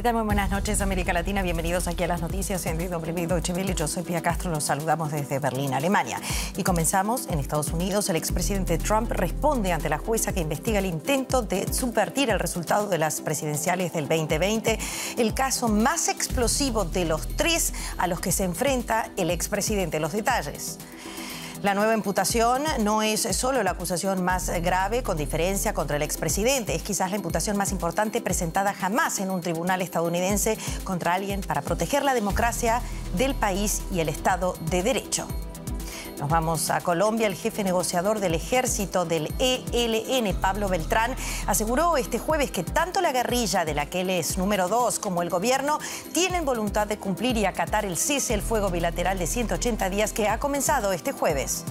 ¿Qué tal? Muy buenas noches, América Latina. Bienvenidos aquí a las noticias en DW Deutsche Welle. Yo soy Pia Castro, los saludamos desde Berlín, Alemania. Y comenzamos en Estados Unidos. El expresidente Trump responde ante la jueza que investiga el intento de subvertir el resultado de las presidenciales del 2020, el caso más explosivo de los tres a los que se enfrenta el expresidente. Los detalles. La nueva imputación no es solo la acusación más grave, con diferencia, contra el expresidente. Es quizás la imputación más importante presentada jamás en un tribunal estadounidense contra alguien para proteger la democracia del país y el Estado de Derecho. Nos vamos a Colombia. El jefe negociador del ejército del ELN, Pablo Beltrán, aseguró este jueves que tanto la guerrilla, de la que él es número 2, como el gobierno tienen voluntad de cumplir y acatar el cese el fuego bilateral de 180 días que ha comenzado este jueves.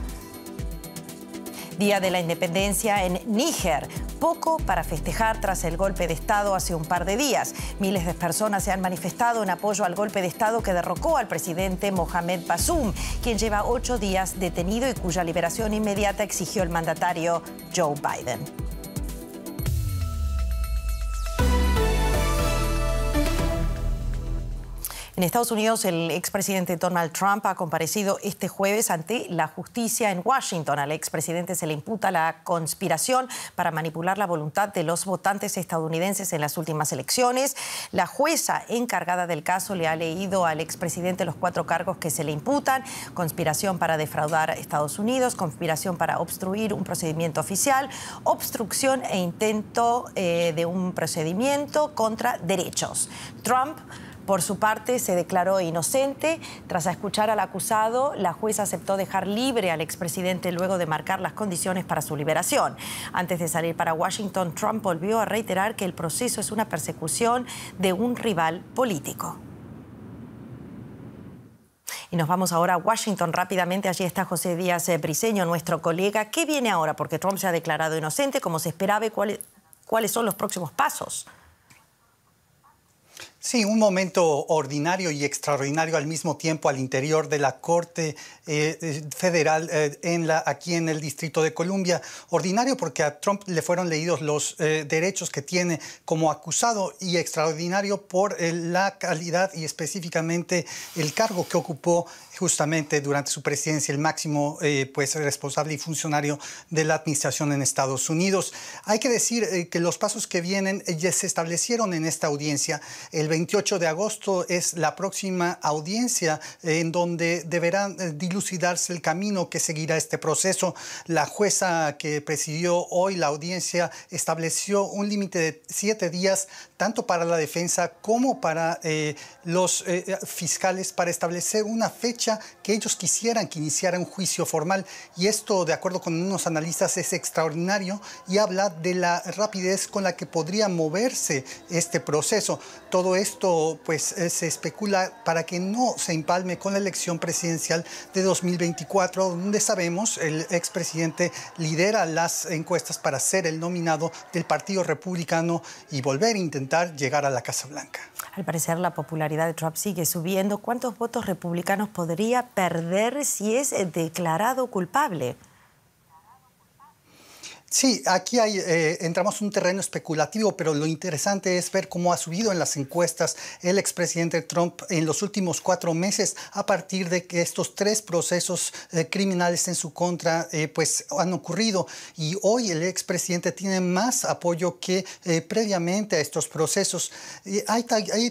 Día de la Independencia en Níger. Poco para festejar tras el golpe de Estado hace un par de días. Miles de personas se han manifestado en apoyo al golpe de Estado que derrocó al presidente Mohamed Bazoum, quien lleva 8 días detenido y cuya liberación inmediata exigió el mandatario Joe Biden. En Estados Unidos, el expresidente Donald Trump ha comparecido este jueves ante la justicia en Washington. Al expresidente se le imputa la conspiración para manipular la voluntad de los votantes estadounidenses en las últimas elecciones. La jueza encargada del caso le ha leído al expresidente los 4 cargos que se le imputan: conspiración para defraudar a Estados Unidos, conspiración para obstruir un procedimiento oficial, obstrucción e intento de un procedimiento contra derechos. Trump, por su parte, se declaró inocente. Tras escuchar al acusado, la jueza aceptó dejar libre al expresidente luego de marcar las condiciones para su liberación. Antes de salir para Washington, Trump volvió a reiterar que el proceso es una persecución de un rival político. Y nos vamos ahora a Washington rápidamente. Allí está José Díaz Briceño, nuestro colega. ¿Qué viene ahora? Porque Trump se ha declarado inocente, como se esperaba. ¿Cuáles son los próximos pasos? Sí, un momento ordinario y extraordinario al mismo tiempo al interior de la Corte Federal aquí en el Distrito de Columbia. Ordinario porque a Trump le fueron leídos los derechos que tiene como acusado, y extraordinario por la calidad y específicamente el cargo que ocupó justamente durante su presidencia, el máximo responsable y funcionario de la administración en Estados Unidos. Hay que decir que los pasos que vienen ya se establecieron en esta audiencia. El 28 de agosto es la próxima audiencia en donde deberá dilucidarse el camino que seguirá este proceso. La jueza que presidió hoy la audiencia estableció un límite de 7 días, tanto para la defensa como para los fiscales, para establecer una fecha que ellos quisieran que iniciara un juicio formal. Y esto, de acuerdo con unos analistas, es extraordinario y habla de la rapidez con la que podría moverse este proceso. Todo esto se especula para que no se empalme con la elección presidencial de 2024, donde sabemos el expresidente lidera las encuestas para ser el nominado del Partido Republicano y volver a intentar llegar a la Casa Blanca. Al parecer, la popularidad de Trump sigue subiendo. ¿Cuántos votos republicanos podría perder si es declarado culpable? Sí, aquí entramos en un terreno especulativo, pero lo interesante es ver cómo ha subido en las encuestas el expresidente Trump en los últimos 4 meses, a partir de que estos 3 procesos criminales en su contra han ocurrido. Y hoy el expresidente tiene más apoyo que previamente a estos procesos. Hay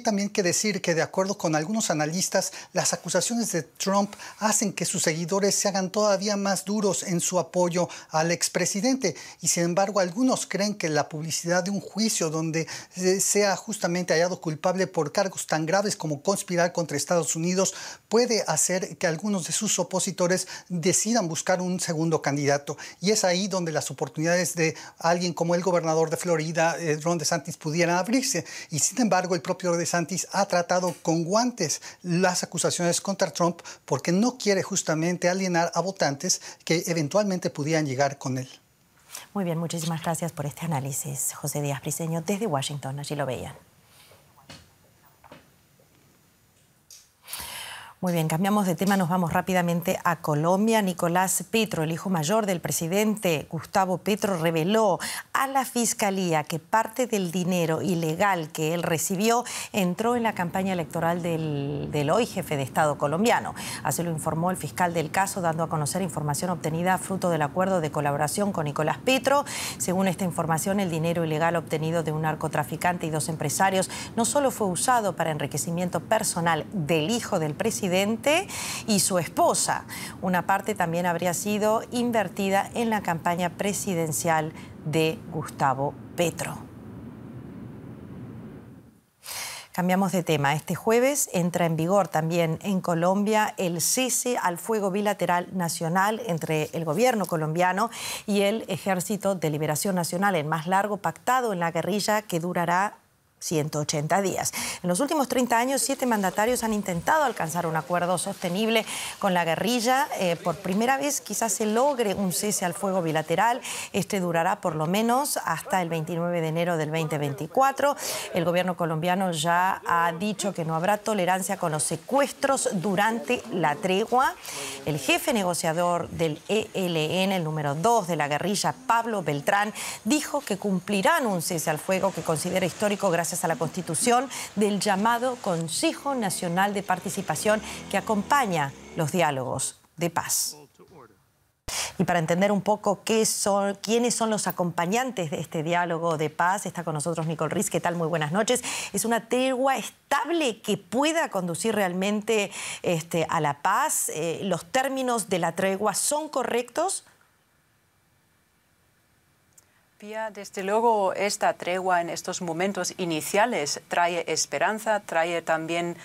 también que decir que, de acuerdo con algunos analistas, las acusaciones de Trump hacen que sus seguidores se hagan todavía más duros en su apoyo al expresidente. Y sin embargo, algunos creen que la publicidad de un juicio donde sea justamente hallado culpable por cargos tan graves como conspirar contra Estados Unidos puede hacer que algunos de sus opositores decidan buscar un segundo candidato. Y es ahí donde las oportunidades de alguien como el gobernador de Florida, Ron DeSantis, pudieran abrirse. Y sin embargo, el propio DeSantis ha tratado con guantes las acusaciones contra Trump porque no quiere justamente alienar a votantes que eventualmente pudieran llegar con él. Muy bien, muchísimas gracias por este análisis, José Díaz Briceño, desde Washington. Allí lo veían. Muy bien, cambiamos de tema, nos vamos rápidamente a Colombia. Nicolás Petro, el hijo mayor del presidente Gustavo Petro, reveló a la Fiscalía que parte del dinero ilegal que él recibió entró en la campaña electoral del hoy jefe de Estado colombiano. Así lo informó el fiscal del caso, dando a conocer información obtenida fruto del acuerdo de colaboración con Nicolás Petro. Según esta información, el dinero ilegal obtenido de un narcotraficante y dos empresarios no solo fue usado para enriquecimiento personal del hijo del presidente y su esposa. Una parte también habría sido invertida en la campaña presidencial de Gustavo Petro. Cambiamos de tema. Este jueves entra en vigor también en Colombia el cese al fuego bilateral nacional entre el gobierno colombiano y el Ejército de Liberación Nacional, el más largo pactado en la guerrilla, que durará 180 días. En los últimos 30 años, 7 mandatarios han intentado alcanzar un acuerdo sostenible con la guerrilla. Por primera vez quizás se logre un cese al fuego bilateral. Este durará por lo menos hasta el 29 de enero del 2024. El gobierno colombiano ya ha dicho que no habrá tolerancia con los secuestros durante la tregua. El jefe negociador del ELN, el número 2 de la guerrilla, Pablo Beltrán, dijo que cumplirán un cese al fuego que considera histórico gracias a la constitución del llamado Consejo Nacional de Participación que acompaña los diálogos de paz. Y para entender un poco quiénes son los acompañantes de este diálogo de paz, está con nosotros Nicole Riz. ¿Qué tal? Muy buenas noches. ¿Es una tregua estable que pueda conducir realmente a la paz? ¿Los términos de la tregua son correctos? Desde luego, esta tregua en estos momentos iniciales trae esperanza, trae también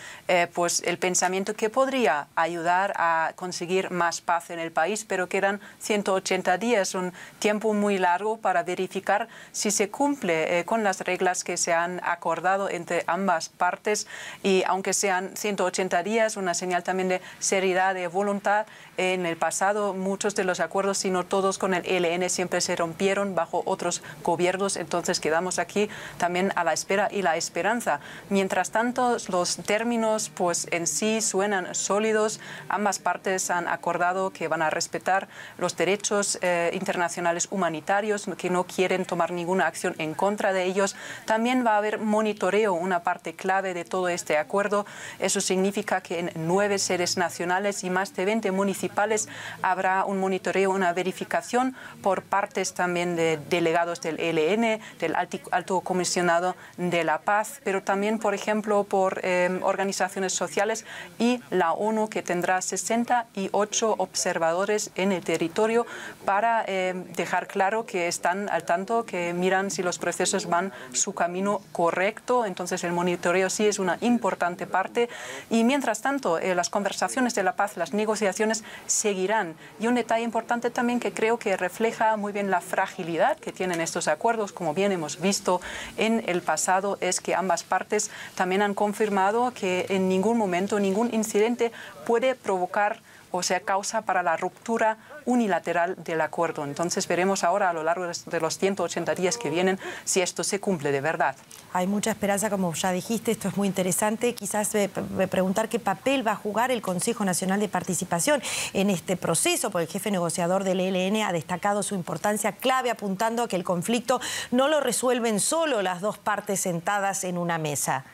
pues el pensamiento que podría ayudar a conseguir más paz en el país, pero quedan 180 días, un tiempo muy largo para verificar si se cumple con las reglas que se han acordado entre ambas partes, y aunque sean 180 días, una señal también de seriedad, de voluntad. En el pasado, muchos de los acuerdos, si no todos, con el ELN siempre se rompieron bajo otros gobiernos, entonces quedamos aquí también a la espera y la esperanza. Mientras tanto, los términos pues en sí suenan sólidos. Ambas partes han acordado que van a respetar los derechos internacionales humanitarios, que no quieren tomar ninguna acción en contra de ellos. También va a haber monitoreo, una parte clave de todo este acuerdo. Eso significa que en 9 sedes nacionales y más de 20 municipales habrá un monitoreo, una verificación por partes también de delegados del ELN, del Alto Comisionado de la Paz, pero también, por ejemplo, por organizaciones sociales y la ONU, que tendrá 68 observadores en el territorio para dejar claro que están al tanto, que miran si los procesos van su camino correcto. Entonces el monitoreo sí es una importante parte, y mientras tanto las conversaciones de la paz, las negociaciones seguirán. Y un detalle importante también que creo que refleja muy bien la fragilidad que tienen estos acuerdos, como bien hemos visto en el pasado, es que ambas partes también han confirmado que en ningún momento, ningún incidente puede provocar o sea causa para la ruptura unilateral del acuerdo. Entonces veremos ahora a lo largo de los 180 días que vienen si esto se cumple de verdad. Hay mucha esperanza, como ya dijiste, esto es muy interesante. Quizás preguntar qué papel va a jugar el Consejo Nacional de Participación en este proceso, porque el jefe negociador del ELN ha destacado su importancia clave, apuntando a que el conflicto no lo resuelven solo las dos partes sentadas en una mesa.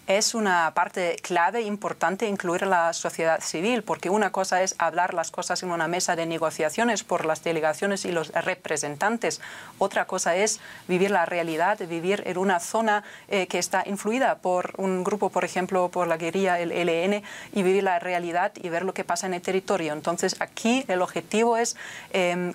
Es una parte clave, importante, incluir a la sociedad civil, porque una cosa es hablar las cosas en una mesa de negociaciones por las delegaciones y los representantes. Otra cosa es vivir la realidad, vivir en una zona que está influida por un grupo, por ejemplo, por la guerrilla, el ELN, y vivir la realidad y ver lo que pasa en el territorio. Entonces, aquí el objetivo es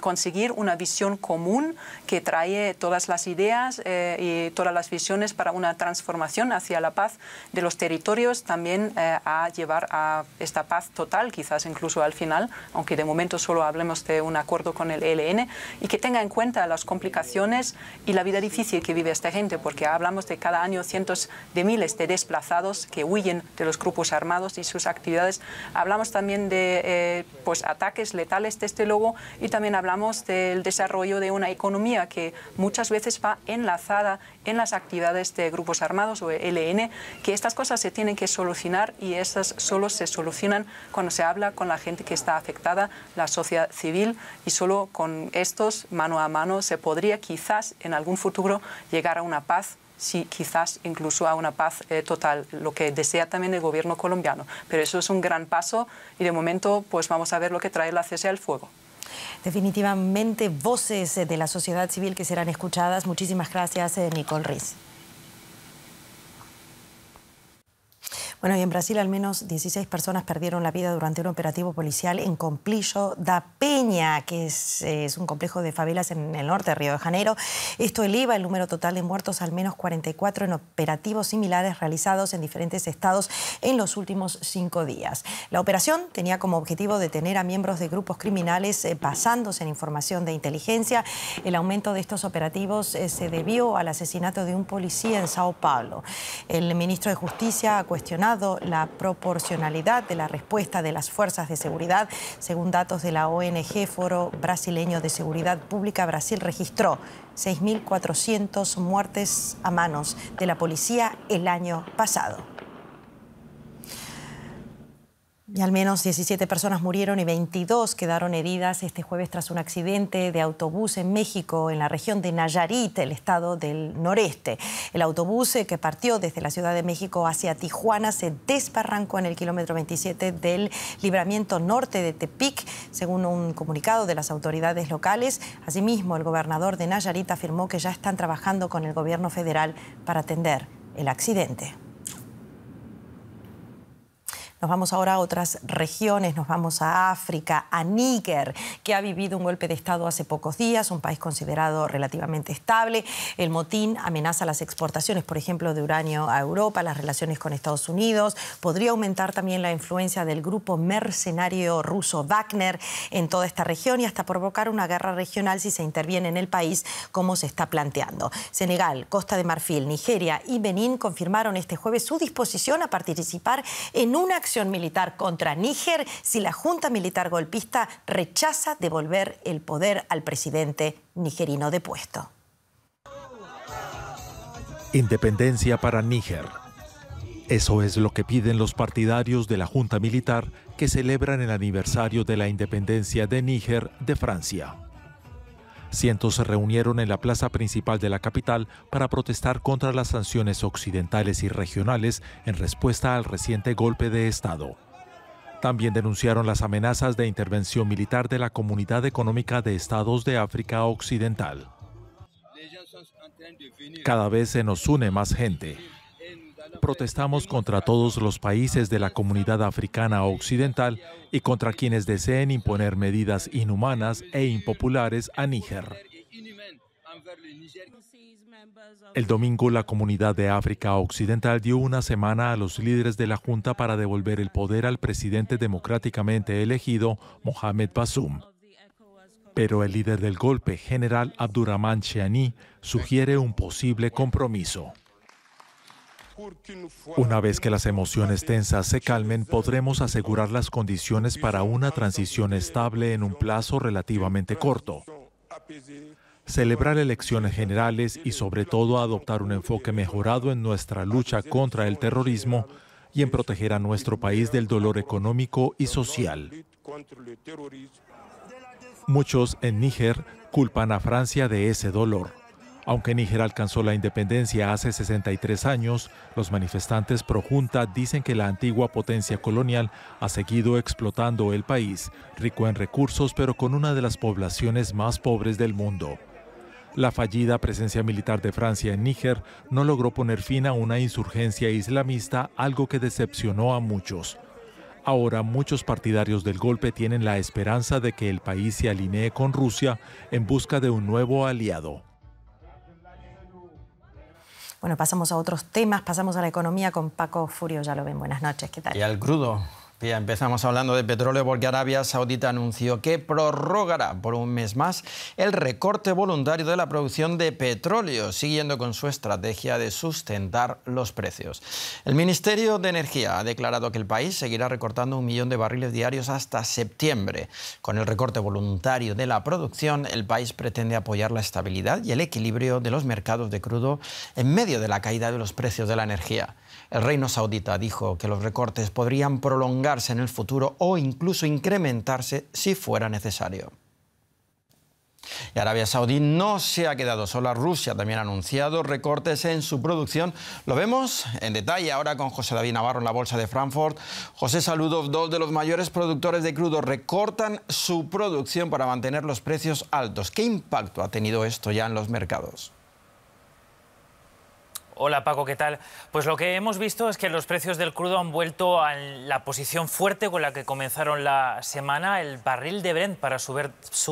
conseguir una visión común que trae todas las ideas y todas las visiones para una transformación hacia la paz de los territorios, también a llevar a esta paz total, quizás incluso al final, aunque de momento solo hablemos de un acuerdo con el ELN, y que tenga en cuenta las complicaciones y la vida difícil que vive esta gente, porque hablamos de cada año cientos de miles de desplazados que huyen de los grupos armados y sus actividades. Hablamos también de pues, ataques letales, desde luego, y también hablamos del desarrollo de una economía que muchas veces va enlazada en las actividades de grupos armados o ELN, que que estas cosas se tienen que solucionar y esas solo se solucionan cuando se habla con la gente que está afectada, la sociedad civil, y solo con estos mano a mano se podría quizás en algún futuro llegar a una paz, sí, quizás incluso a una paz total, lo que desea también el gobierno colombiano. Pero eso es un gran paso y de momento pues vamos a ver lo que trae la cese al fuego. Definitivamente voces de la sociedad civil que serán escuchadas. Muchísimas gracias, Nicole Riz. Bueno, y en Brasil al menos 16 personas perdieron la vida durante un operativo policial en Complillo da Peña, que es un complejo de favelas en el norte de Río de Janeiro. Esto eleva el número total de muertos al menos 44 en operativos similares realizados en diferentes estados en los últimos 5 días. La operación tenía como objetivo detener a miembros de grupos criminales basándose en información de inteligencia. El aumento de estos operativos se debió al asesinato de un policía en Sao Paulo. El ministro de Justicia ha cuestionado la proporcionalidad de la respuesta de las fuerzas de seguridad. Según datos de la ONG Foro Brasileño de Seguridad Pública, Brasil registró 6.400 muertes a manos de la policía el año pasado. Y al menos 17 personas murieron y 22 quedaron heridas este jueves tras un accidente de autobús en México, en la región de Nayarit, el estado del noreste. El autobús que partió desde la Ciudad de México hacia Tijuana se desbarrancó en el kilómetro 27 del libramiento norte de Tepic, según un comunicado de las autoridades locales. Asimismo, el gobernador de Nayarit afirmó que ya están trabajando con el gobierno federal para atender el accidente. Nos vamos ahora a otras regiones, nos vamos a África, a Níger, que ha vivido un golpe de Estado hace pocos días, un país considerado relativamente estable. El motín amenaza las exportaciones, por ejemplo, de uranio a Europa, las relaciones con Estados Unidos. Podría aumentar también la influencia del grupo mercenario ruso Wagner en toda esta región y hasta provocar una guerra regional si se interviene en el país, como se está planteando. Senegal, Costa de Marfil, Nigeria y Benín confirmaron este jueves su disposición a participar en una acción militar contra Níger si la junta militar golpista rechaza devolver el poder al presidente nigerino depuesto. Independencia para Níger. Eso es lo que piden los partidarios de la junta militar que celebran el aniversario de la independencia de Níger de Francia. Cientos se reunieron en la plaza principal de la capital para protestar contra las sanciones occidentales y regionales en respuesta al reciente golpe de Estado. También denunciaron las amenazas de intervención militar de la Comunidad Económica de Estados de África Occidental. Cada vez se nos une más gente. Protestamos contra todos los países de la Comunidad Africana Occidental y contra quienes deseen imponer medidas inhumanas e impopulares a Níger. El domingo, la Comunidad de África Occidental dio una semana a los líderes de la Junta para devolver el poder al presidente democráticamente elegido, Mohamed Bazoum. Pero el líder del golpe, general Abdurrahman Chiani, sugiere un posible compromiso. Una vez que las emociones tensas se calmen, podremos asegurar las condiciones para una transición estable en un plazo relativamente corto. Celebrar elecciones generales y sobre todo adoptar un enfoque mejorado en nuestra lucha contra el terrorismo y en proteger a nuestro país del dolor económico y social. Muchos en Níger culpan a Francia de ese dolor. Aunque Níger alcanzó la independencia hace 63 años, los manifestantes pro junta dicen que la antigua potencia colonial ha seguido explotando el país, rico en recursos pero con una de las poblaciones más pobres del mundo. La fallida presencia militar de Francia en Níger no logró poner fin a una insurgencia islamista, algo que decepcionó a muchos. Ahora muchos partidarios del golpe tienen la esperanza de que el país se alinee con Rusia en busca de un nuevo aliado. Bueno, pasamos a otros temas, pasamos a la economía con Paco Furio, ya lo ven. Buenas noches, ¿qué tal? Y al crudo. Bien, empezamos hablando de petróleo porque Arabia Saudita anunció que prorrogará por un mes más el recorte voluntario de la producción de petróleo, siguiendo con su estrategia de sustentar los precios. El Ministerio de Energía ha declarado que el país seguirá recortando 1 millón de barriles diarios hasta septiembre. Con el recorte voluntario de la producción, el país pretende apoyar la estabilidad y el equilibrio de los mercados de crudo en medio de la caída de los precios de la energía. El reino saudita dijo que los recortes podrían prolongarse en el futuro o incluso incrementarse si fuera necesario. Y Arabia Saudí no se ha quedado sola. Rusia también ha anunciado recortes en su producción. Lo vemos en detalle ahora con José David Navarro en la Bolsa de Frankfurt. José, saludos. 2 de los mayores productores de crudo recortan su producción para mantener los precios altos. ¿Qué impacto ha tenido esto ya en los mercados? Hola Paco, ¿qué tal? Pues lo que hemos visto es que los precios del crudo han vuelto a la posición fuerte con la que comenzaron la semana. El barril de Brent para su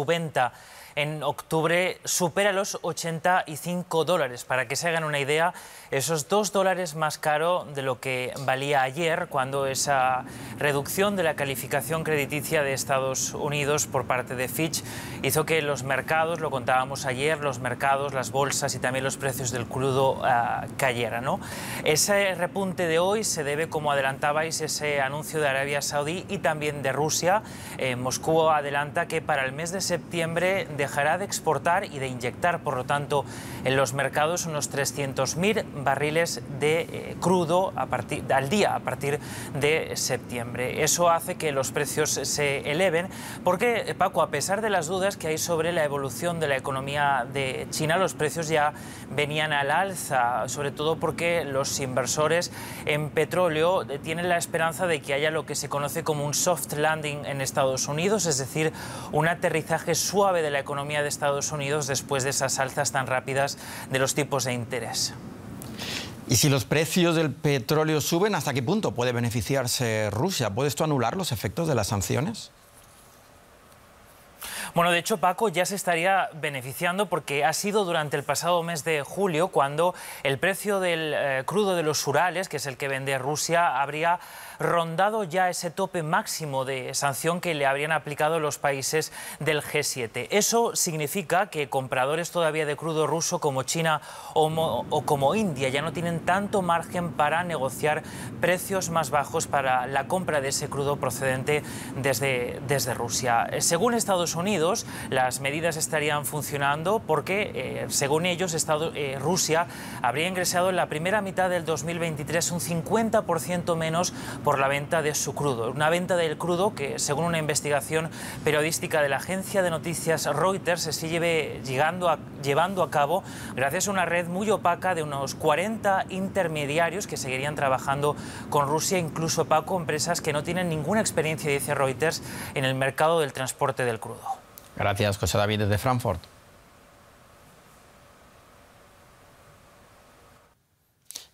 venta en octubre supera los $85. Para que se hagan una idea, esos $2 más caro de lo que valía ayer, cuando esa reducción de la calificación crediticia de Estados Unidos por parte de Fitch hizo que los mercados, lo contábamos ayer, los mercados, las bolsas y también los precios del crudo cayeran, ¿no? Ese repunte de hoy se debe, como adelantabais, ese anuncio de Arabia Saudí y también de Rusia. Moscú adelanta que para el mes de septiembre dejará de exportar y de inyectar, por lo tanto, en los mercados unos 300.000 barriles de crudo al día a partir de septiembre. Eso hace que los precios se eleven porque, Paco, a pesar de las dudas que hay sobre la evolución de la economía de China, los precios ya venían al alza, sobre todo porque los inversores en petróleo tienen la esperanza de que haya lo que se conoce como un soft landing en Estados Unidos, es decir, un aterrizaje suave de la economía de Estados Unidos después de esas alzas tan rápidas de los tipos de interés. Y si los precios del petróleo suben, ¿hasta qué punto puede beneficiarse Rusia? ¿Puede esto anular los efectos de las sanciones? Bueno, de hecho, Paco, ya se estaría beneficiando porque ha sido durante el pasado mes de julio cuando el precio del crudo de los Urales, que es el que vende Rusia, habría rondado ya ese tope máximo de sanción que le habrían aplicado los países del G7. Eso significa que compradores todavía de crudo ruso como China o como India ya no tienen tanto margen para negociar precios más bajos para la compra de ese crudo procedente desde Rusia. Según Estados Unidos, las medidas estarían funcionando porque, según ellos, Rusia habría ingresado en la primera mitad del 2023 un 50% menos por la venta de su crudo. Una venta del crudo que, según una investigación periodística de la agencia de noticias Reuters, se sigue llevando a cabo gracias a una red muy opaca de unos 40 intermediarios que seguirían trabajando con Rusia, incluso, Paco, empresas que no tienen ninguna experiencia, dice Reuters, en el mercado del transporte del crudo. Gracias, José David, desde Frankfurt.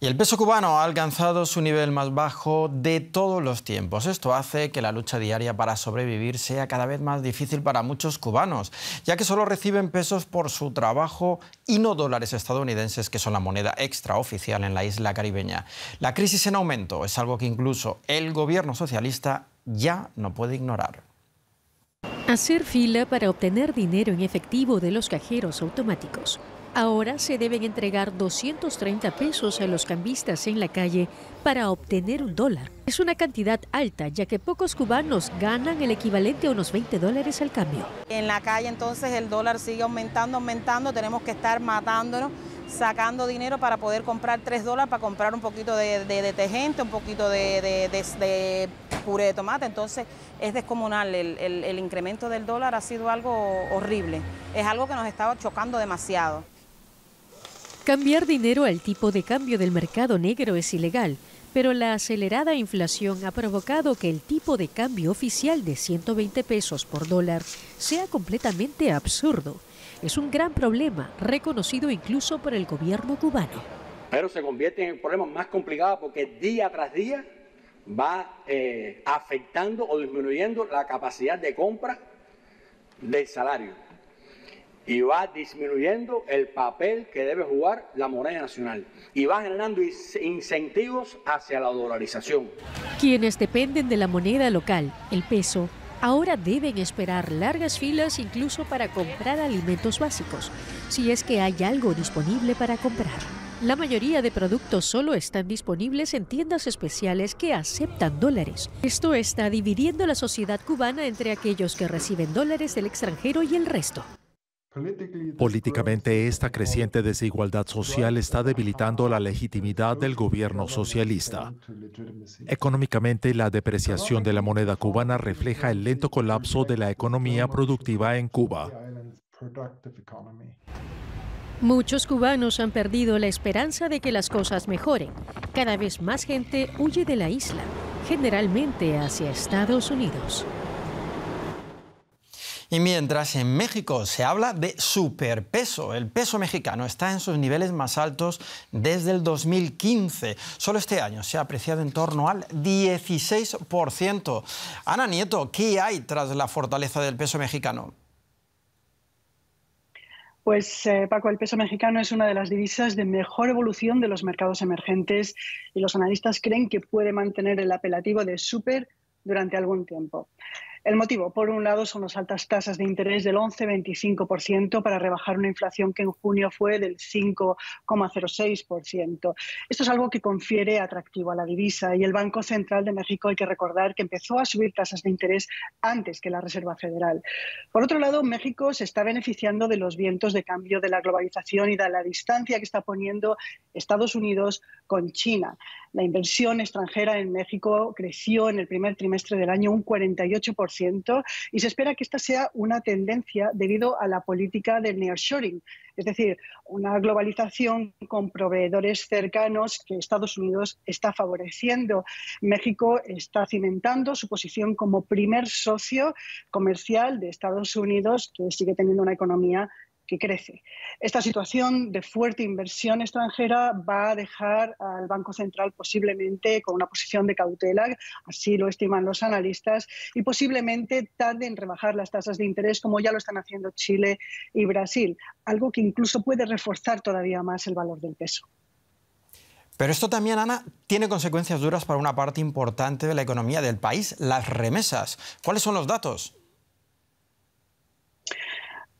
Y el peso cubano ha alcanzado su nivel más bajo de todos los tiempos. Esto hace que la lucha diaria para sobrevivir sea cada vez más difícil para muchos cubanos, ya que solo reciben pesos por su trabajo y no dólares estadounidenses, que son la moneda extraoficial en la isla caribeña. La crisis en aumento es algo que incluso el gobierno socialista ya no puede ignorar. Hacer fila para obtener dinero en efectivo de los cajeros automáticos. Ahora se deben entregar 230 pesos a los cambistas en la calle para obtener $1. Es una cantidad alta, ya que pocos cubanos ganan el equivalente a unos $20 al cambio. En la calle entonces el dólar sigue aumentando, tenemos que estar matándonos, sacando dinero para poder comprar $3 para comprar un poquito de detergente, un poquito de puré de tomate. Entonces es descomunal, el incremento del dólar ha sido algo horrible, es algo que nos estaba chocando demasiado. Cambiar dinero al tipo de cambio del mercado negro es ilegal, pero la acelerada inflación ha provocado que el tipo de cambio oficial de 120 pesos por dólar sea completamente absurdo. Es un gran problema, reconocido incluso por el gobierno cubano. Pero se convierte en el problema más complicado porque día tras día va afectando o disminuyendo la capacidad de compra del salario. y va disminuyendo el papel que debe jugar la moneda nacional y va generando incentivos hacia la dolarización. Quienes dependen de la moneda local, el peso, ahora deben esperar largas filas incluso para comprar alimentos básicos, si es que hay algo disponible para comprar. La mayoría de productos solo están disponibles en tiendas especiales que aceptan dólares. Esto está dividiendo la sociedad cubana entre aquellos que reciben dólares del extranjero y el resto. Políticamente, esta creciente desigualdad social está debilitando la legitimidad del gobierno socialista. Económicamente, la depreciación de la moneda cubana refleja el lento colapso de la economía productiva en Cuba. Muchos cubanos han perdido la esperanza de que las cosas mejoren. Cada vez más gente huye de la isla, generalmente hacia Estados Unidos. Y mientras en México se habla de superpeso, el peso mexicano está en sus niveles más altos desde el 2015. Solo este año se ha apreciado en torno al 16%. Ana Nieto, ¿qué hay tras la fortaleza del peso mexicano? Pues Paco, el peso mexicano es una de las divisas de mejor evolución de los mercados emergentes y los analistas creen que puede mantener el apelativo de super durante algún tiempo. El motivo, por un lado, son las altas tasas de interés del 11,25% para rebajar una inflación que en junio fue del 5,06%. Esto es algo que confiere atractivo a la divisa y el Banco Central de México, hay que recordar que empezó a subir tasas de interés antes que la Reserva Federal. Por otro lado, México se está beneficiando de los vientos de cambio de la globalización y de la distancia que está poniendo Estados Unidos con China. La inversión extranjera en México creció en el primer trimestre del año un 48%. Y se espera que esta sea una tendencia debido a la política del nearshoring, es decir, una globalización con proveedores cercanos que Estados Unidos está favoreciendo. México está cimentando su posición como primer socio comercial de Estados Unidos, que sigue teniendo una economía que crece. Esta situación de fuerte inversión extranjera va a dejar al Banco Central posiblemente con una posición de cautela, así lo estiman los analistas, y posiblemente tarde en rebajar las tasas de interés como ya lo están haciendo Chile y Brasil, algo que incluso puede reforzar todavía más el valor del peso. Pero esto también, Ana, tiene consecuencias duras para una parte importante de la economía del país, las remesas. ¿Cuáles son los datos?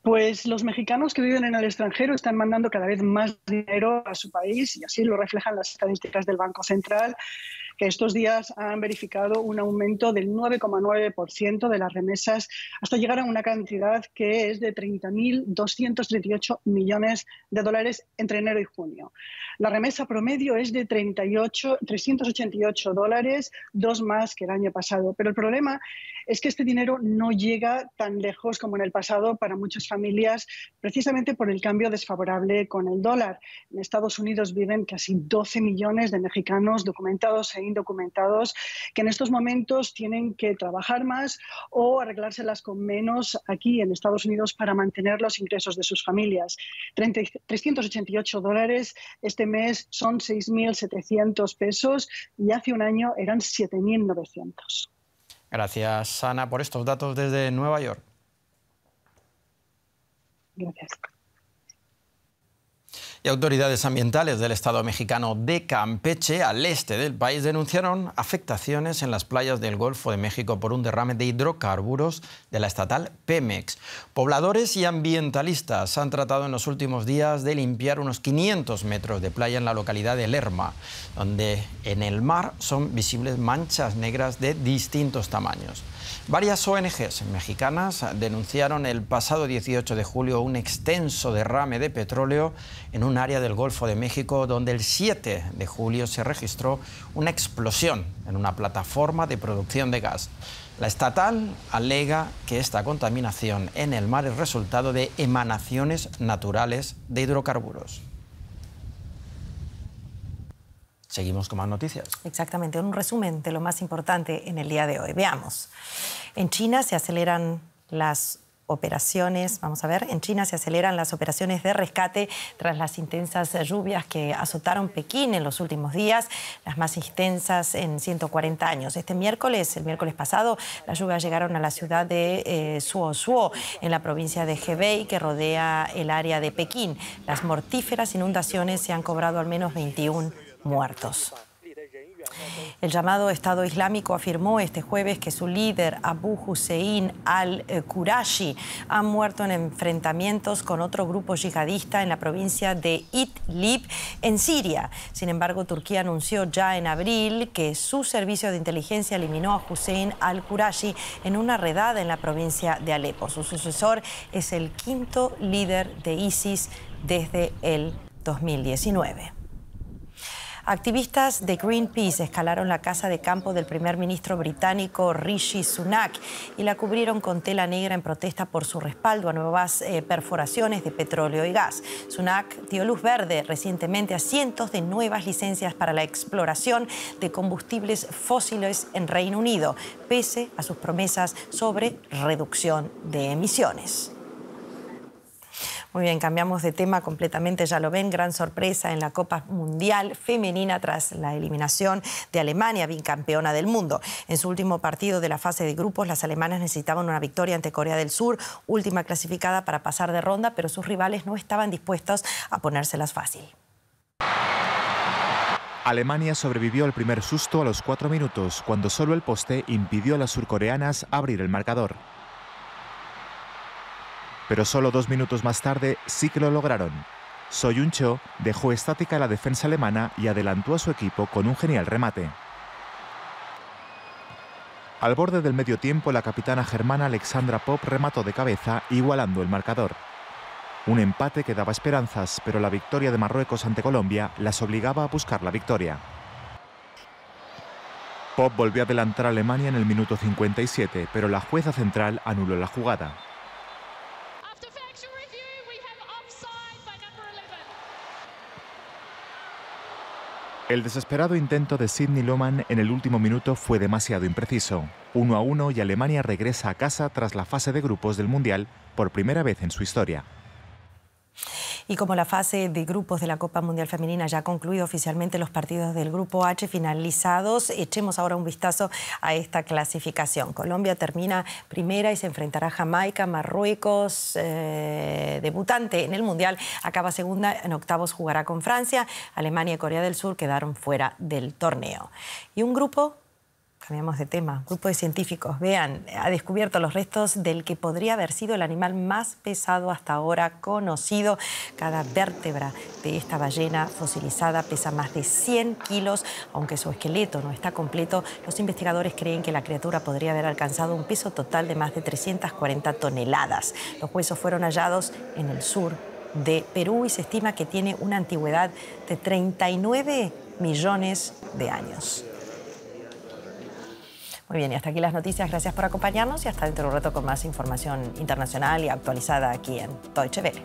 Pues los mexicanos que viven en el extranjero están mandando cada vez más dinero a su país y así lo reflejan las estadísticas del Banco Central, que estos días han verificado un aumento del 9,9% de las remesas hasta llegar a una cantidad que es de 30.238 millones de dólares entre enero y junio. La remesa promedio es de 388 dólares, 2 más que el año pasado. Pero el problema es que este dinero no llega tan lejos como en el pasado para muchas familias, precisamente por el cambio desfavorable con el dólar. En Estados Unidos viven casi 12 millones de mexicanos documentados e indocumentados que en estos momentos tienen que trabajar más o arreglárselas con menos aquí en Estados Unidos para mantener los ingresos de sus familias. 388 dólares este mes son 6.700 pesos y hace un año eran 7.900. Gracias, Ana, por estos datos desde Nueva York. Gracias. Y autoridades ambientales del estado mexicano de Campeche, al este del país, denunciaron afectaciones en las playas del Golfo de México por un derrame de hidrocarburos de la estatal Pemex. Pobladores y ambientalistas han tratado en los últimos días de limpiar unos 500 metros de playa en la localidad de Lerma, donde en el mar son visibles manchas negras de distintos tamaños. Varias ONGs mexicanas denunciaron el pasado 18 de julio un extenso derrame de petróleo en un área del Golfo de México donde el 7 de julio se registró una explosión en una plataforma de producción de gas. La estatal alega que esta contaminación en el mar es resultado de emanaciones naturales de hidrocarburos. Seguimos con más noticias. Exactamente, un resumen de lo más importante en el día de hoy. Veamos. En China se aceleran las operaciones. Vamos a ver, en China se aceleran las operaciones de rescate tras las intensas lluvias que azotaron Pekín en los últimos días, las más intensas en 140 años. El miércoles pasado, las lluvias llegaron a la ciudad de Suosuo, en la provincia de Hebei, que rodea el área de Pekín. Las mortíferas inundaciones se han cobrado al menos 21 muertos. El llamado Estado Islámico afirmó este jueves que su líder, Abu Hussein al-Qurashi, ha muerto en enfrentamientos con otro grupo yihadista en la provincia de Idlib, en Siria. Sin embargo, Turquía anunció ya en abril que su servicio de inteligencia eliminó a Hussein al-Qurashi en una redada en la provincia de Alepo. Su sucesor es el quinto líder de ISIS desde el 2019. Activistas de Greenpeace escalaron la casa de campo del primer ministro británico Rishi Sunak y la cubrieron con tela negra en protesta por su respaldo a nuevas perforaciones de petróleo y gas. Sunak dio luz verde recientemente a cientos de nuevas licencias para la exploración de combustibles fósiles en Reino Unido, pese a sus promesas sobre reducción de emisiones. Muy bien, cambiamos de tema completamente, ya lo ven, gran sorpresa en la Copa Mundial Femenina tras la eliminación de Alemania, bicampeona del mundo. En su último partido de la fase de grupos, las alemanas necesitaban una victoria ante Corea del Sur, última clasificada para pasar de ronda, pero sus rivales no estaban dispuestos a ponérselas fácil. Alemania sobrevivió al primer susto a los 4 minutos, cuando solo el poste impidió a las surcoreanas abrir el marcador. Pero solo 2 minutos más tarde sí que lo lograron. So Jun-cho dejó estática la defensa alemana y adelantó a su equipo con un genial remate. Al borde del medio tiempo, la capitana germana Alexandra Popp remató de cabeza, igualando el marcador. Un empate que daba esperanzas, pero la victoria de Marruecos ante Colombia las obligaba a buscar la victoria. Popp volvió a adelantar a Alemania en el minuto 57, pero la jueza central anuló la jugada. El desesperado intento de Sidney Lohmann en el último minuto fue demasiado impreciso. 1-1 y Alemania regresa a casa tras la fase de grupos del Mundial por primera vez en su historia. Y como la fase de grupos de la Copa Mundial Femenina ya ha concluido oficialmente los partidos del Grupo H finalizados, echemos ahora un vistazo a esta clasificación. Colombia termina primera y se enfrentará a Jamaica. Marruecos, debutante en el Mundial, acaba segunda. En octavos jugará con Francia. Alemania y Corea del Sur quedaron fuera del torneo. Y un grupo... Cambiamos de tema. Un grupo de científicos, vean, ha descubierto los restos del que podría haber sido el animal más pesado hasta ahora conocido. Cada vértebra de esta ballena fosilizada pesa más de 100 kilos. Aunque su esqueleto no está completo, los investigadores creen que la criatura podría haber alcanzado un peso total de más de 340 toneladas. Los huesos fueron hallados en el sur de Perú y se estima que tiene una antigüedad de 39 millones de años. Muy bien, y hasta aquí las noticias. Gracias por acompañarnos y hasta dentro de un rato con más información internacional y actualizada aquí en Deutsche Welle.